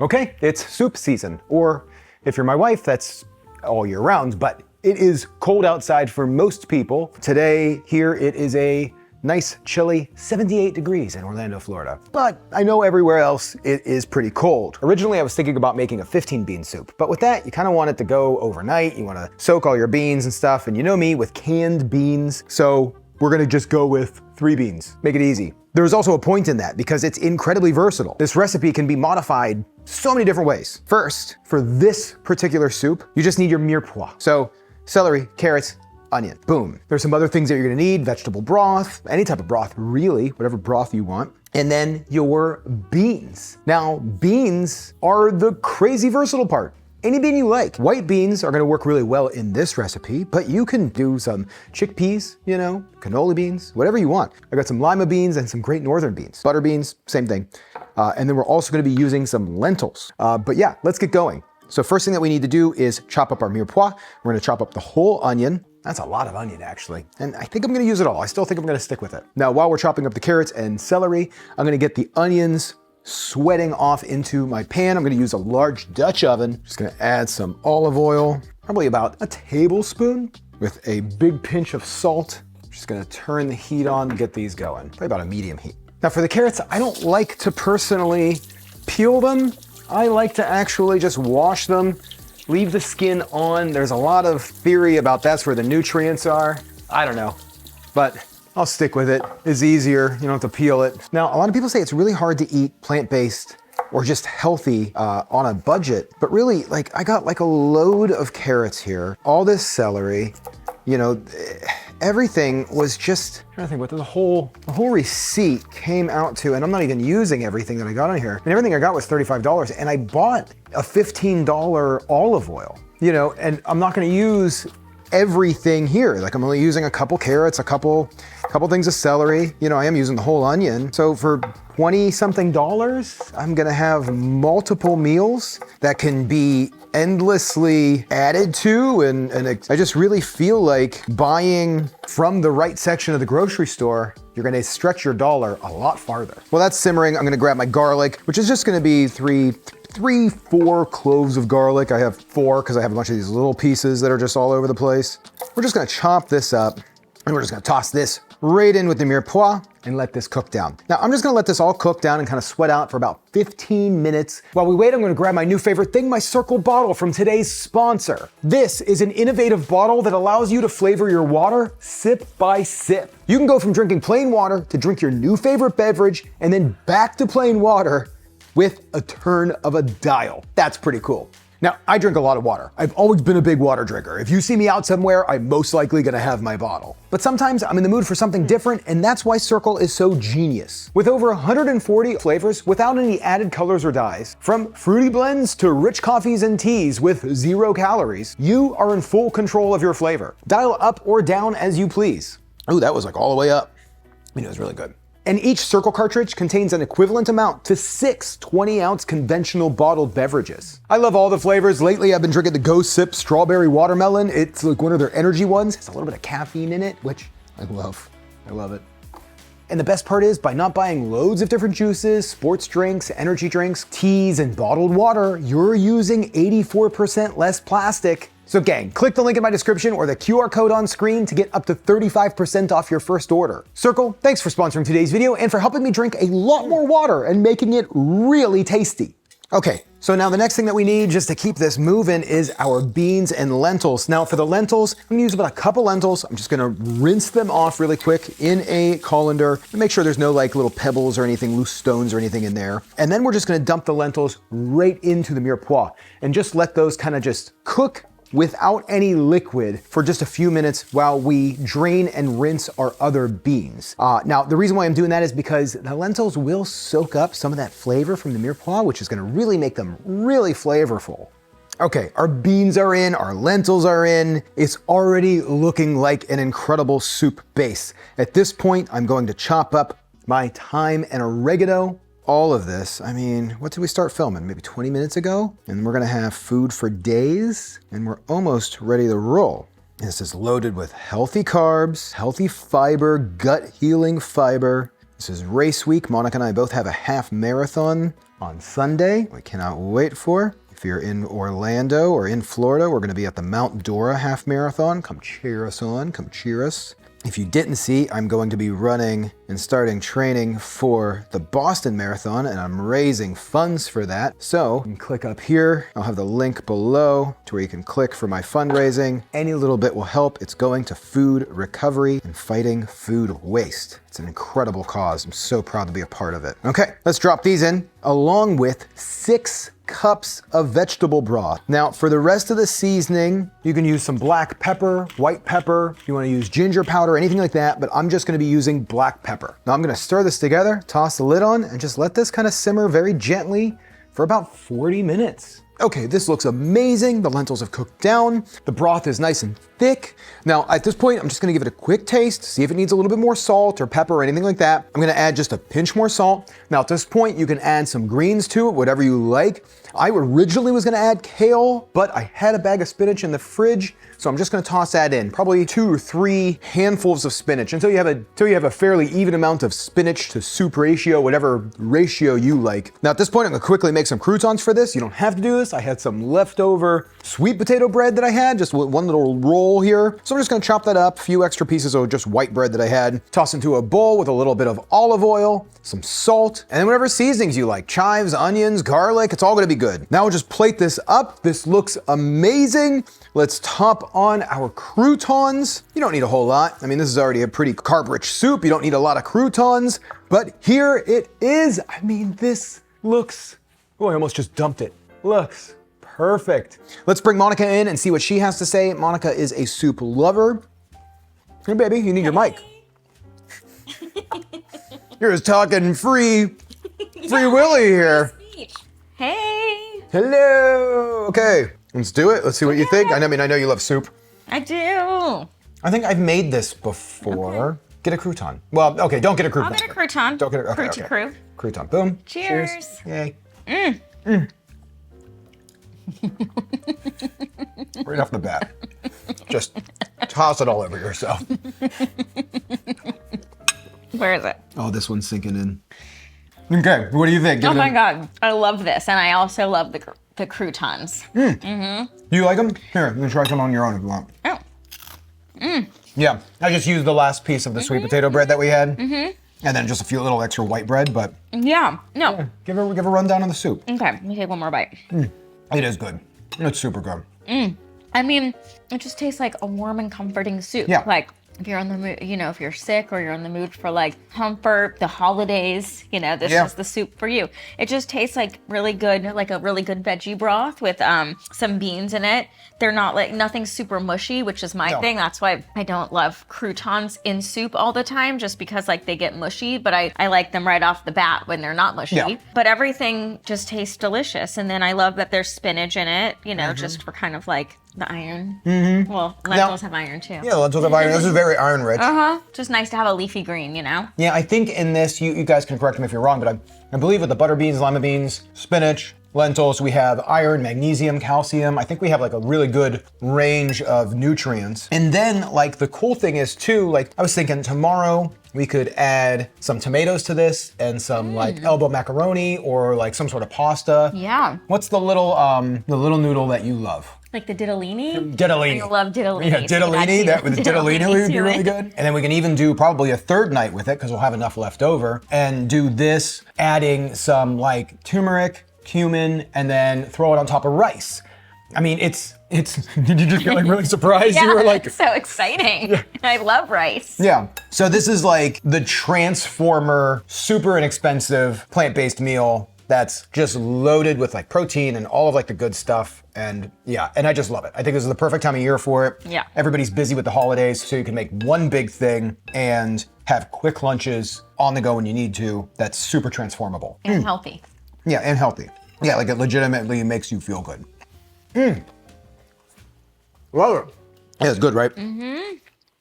Okay, it's soup season, or if you're my wife, that's all year round, but it is cold outside for most people. Today, here it is a nice, chilly 78 degrees in Orlando, Florida. But I know everywhere else it is pretty cold. Originally, I was thinking about making a 15-bean soup, but with that, you kind of want it to go overnight. You want to soak all your beans and stuff, and you know me with canned beans, so we're gonna just go with 3 beans. Make it easy. There's also a point in that because it's incredibly versatile. This recipe can be modified so many different ways. First, for this particular soup, you just need your mirepoix. So celery, carrots, onion, boom. There's some other things that you're gonna need, vegetable broth, any type of broth, really, whatever broth you want. And then your beans. Now, beans are the crazy versatile part. Any bean you like. White beans are gonna work really well in this recipe, but you can do some chickpeas, canola beans, whatever you want. I got some lima beans and some great northern beans. Butter beans, same thing. And then we're also gonna be using some lentils. But yeah, let's get going. So first thing that we need to do is chop up our mirepoix. We're gonna chop up the whole onion. That's a lot of onion, actually. And I think I'm gonna use it all. I still think I'm gonna stick with it. Now, while we're chopping up the carrots and celery, I'm gonna get the onions sweating off into my pan. I'm gonna use a large Dutch oven. Just gonna add some olive oil, probably about a tablespoon, with a big pinch of salt. Just gonna turn the heat on to get these going. Probably about a medium heat. Now for the carrots, I don't like to personally peel them. I like to actually just wash them, leave the skin on. There's a lot of theory about that's where the nutrients are. I don't know, but I'll stick with it. It's easier, you don't have to peel it. Now, a lot of people say it's really hard to eat plant-based or just healthy on a budget, but really, I got a load of carrots here, all this celery, everything was just, I'm trying to think what the whole receipt came out to, and I'm not even using everything that I got on here. And everything I got was $35, and I bought a $15 olive oil, and I'm not gonna use everything here. I'm only using a couple carrots, a couple things of celery. I am using the whole onion. So for 20 something dollars, I'm gonna have multiple meals that can be endlessly added to. And I just really feel like buying from the right section of the grocery store, you're gonna stretch your dollar a lot farther. Well, that's simmering. I'm gonna grab my garlic, which is just gonna be 4 cloves of garlic. I have 4 because I have a bunch of these little pieces that are just all over the place. We're just gonna chop this up and we're just gonna toss this right in with the mirepoix and let this cook down. Now, I'm just gonna let this all cook down and kind of sweat out for about 15 minutes. While we wait, I'm gonna grab my new favorite thing, my Circle bottle from today's sponsor. This is an innovative bottle that allows you to flavor your water sip by sip. You can go from drinking plain water to drink your new favorite beverage and then back to plain water with a turn of a dial. That's pretty cool. Now, I drink a lot of water. I've always been a big water drinker. If you see me out somewhere, I'm most likely gonna have my bottle. But sometimes I'm in the mood for something different, and that's why Circle is so genius. With over 140 flavors without any added colors or dyes, from fruity blends to rich coffees and teas with 0 calories, you are in full control of your flavor. Dial up or down as you please. Oh, that was all the way up. It was really good. And each Circle cartridge contains an equivalent amount to 6 20-ounce conventional bottled beverages. I love all the flavors. Lately, I've been drinking the Go Sip Strawberry Watermelon. It's one of their energy ones. It's a little bit of caffeine in it, which I love. I love it. And the best part is, by not buying loads of different juices, sports drinks, energy drinks, teas, and bottled water, you're using 84% less plastic. So gang, click the link in my description or the QR code on screen to get up to 35% off your first order. Circle, thanks for sponsoring today's video and for helping me drink a lot more water and making it really tasty. Okay, so now the next thing that we need just to keep this moving is our beans and lentils. Now for the lentils, I'm gonna use about a couple lentils. I'm just gonna rinse them off really quick in a colander and make sure there's no little pebbles or anything, loose stones or anything in there. And then we're just gonna dump the lentils right into the mirepoix and just let those kind of just cook without any liquid for just a few minutes while we drain and rinse our other beans. Now, the reason why I'm doing that is because the lentils will soak up some of that flavor from the mirepoix, which is gonna really make them really flavorful. Okay, our beans are in, our lentils are in. It's already looking like an incredible soup base. At this point, I'm going to chop up my thyme and oregano. All of this, what did we start filming? Maybe 20 minutes ago? And we're gonna have food for days, and we're almost ready to roll. This is loaded with healthy carbs, healthy fiber, gut healing fiber. This is race week. Monica and I both have a half marathon on Sunday. I cannot wait for. If you're in Orlando or in Florida, we're gonna be at the Mount Dora Half Marathon. Come cheer us on, come cheer us. If you didn't see, I'm going to be running and starting training for the Boston Marathon, and I'm raising funds for that. So you can click up here. I'll have the link below to where you can click for my fundraising. Any little bit will help. It's going to food recovery and fighting food waste. It's an incredible cause. I'm so proud to be a part of it. Okay, let's drop these in, along with 6 cups of vegetable broth. Now, for the rest of the seasoning, you can use some black pepper, white pepper, if you wanna use ginger powder, anything like that, but I'm just gonna be using black pepper. Now I'm gonna stir this together, toss the lid on, and just let this kind of simmer very gently for about 40 minutes. Okay, this looks amazing. The lentils have cooked down. The broth is nice and thick. Now, at this point, I'm just gonna give it a quick taste, see if it needs a little bit more salt or pepper or anything like that. I'm gonna add just a pinch more salt. Now, at this point, you can add some greens to it, whatever you like. I originally was gonna add kale, but I had a bag of spinach in the fridge, so I'm just gonna toss that in. Probably 2 or 3 handfuls of spinach until you have a fairly even amount of spinach to soup ratio, whatever ratio you like. Now, at this point, I'm gonna quickly make some croutons for this. You don't have to do this. I had some leftover sweet potato bread that I had, just one little roll here. So I'm just gonna chop that up, a few extra pieces of just white bread that I had, toss into a bowl with a little bit of olive oil, some salt, and then whatever seasonings you like, chives, onions, garlic, it's all gonna be good. Now we'll just plate this up. This looks amazing. Let's top on our croutons. You don't need a whole lot. I mean, this is already a pretty carb-rich soup. You don't need a lot of croutons, but here it is. I mean, this looks, oh, I almost just dumped it. Looks perfect. Let's bring Monica in and see what she has to say. Monica is a soup lover. Hey, baby, you need your mic. You're just talking free Willy here. Hey. Hello. Okay, let's do it. Let's see what you think. I know you love soup. I do. I think I've made this before. Okay. Get a crouton. Well, okay, don't get a crouton. I'll get a crouton. Don't get a crouton. Crouton. Boom. Cheers. Yay. Right off the bat. Just toss it all over yourself. Where is it? Oh, this one's sinking in. Okay, what do you think? Oh my God, I love this. And I also love the croutons. Do you like them? Here, you can try some on your own if you want. Oh. Yeah, I just used the last piece of the sweet potato bread that we had. And then just a few little extra white bread, but. Yeah, no. Yeah, give a rundown on the soup. Okay, let me take one more bite. It is good. It's super good. I mean, it just tastes like a warm and comforting soup. Yeah. Like, if you're on the mood, if you're sick or you're in the mood for like comfort, the holidays, this is the soup for you. It just tastes like really good, like a really good veggie broth with some beans in it. They're not like, nothing super mushy, which is my thing. That's why I don't love croutons in soup all the time, just because like they get mushy, but I like them right off the bat when they're not mushy. Yeah. But everything just tastes delicious. And then I love that there's spinach in it, just for kind of like the iron. Well, lentils have iron too. Yeah, lentils have iron. This is very iron rich. Just nice to have a leafy green, Yeah, I think in this, you guys can correct me if you're wrong, but I believe with the butter beans, lima beans, spinach, lentils, we have iron, magnesium, calcium. I think we have like a really good range of nutrients. And then like the cool thing is too, like I was thinking tomorrow we could add some tomatoes to this and some like elbow macaroni or like some sort of pasta. Yeah. What's the little noodle that you love? Like the ditalini? Ditalini. I love ditalini. Yeah, ditalini. That with the ditalini would be really good. And then we can even do probably a third night with it because we'll have enough left over and do this, adding some like turmeric, cumin, and then throw it on top of rice. I mean, it's. Did you just get like really surprised? Yeah, you were like, so exciting. Yeah. I love rice. Yeah. So this is like the transformer, super inexpensive plant-based meal that's just loaded with like protein and all of like the good stuff. And yeah, and I just love it. I think this is the perfect time of year for it. Yeah. Everybody's busy with the holidays, so you can make one big thing and have quick lunches on the go when you need to. That's super transformable. And healthy. Yeah, and healthy. Yeah, like it legitimately makes you feel good. Love it. Yeah, it's good, right?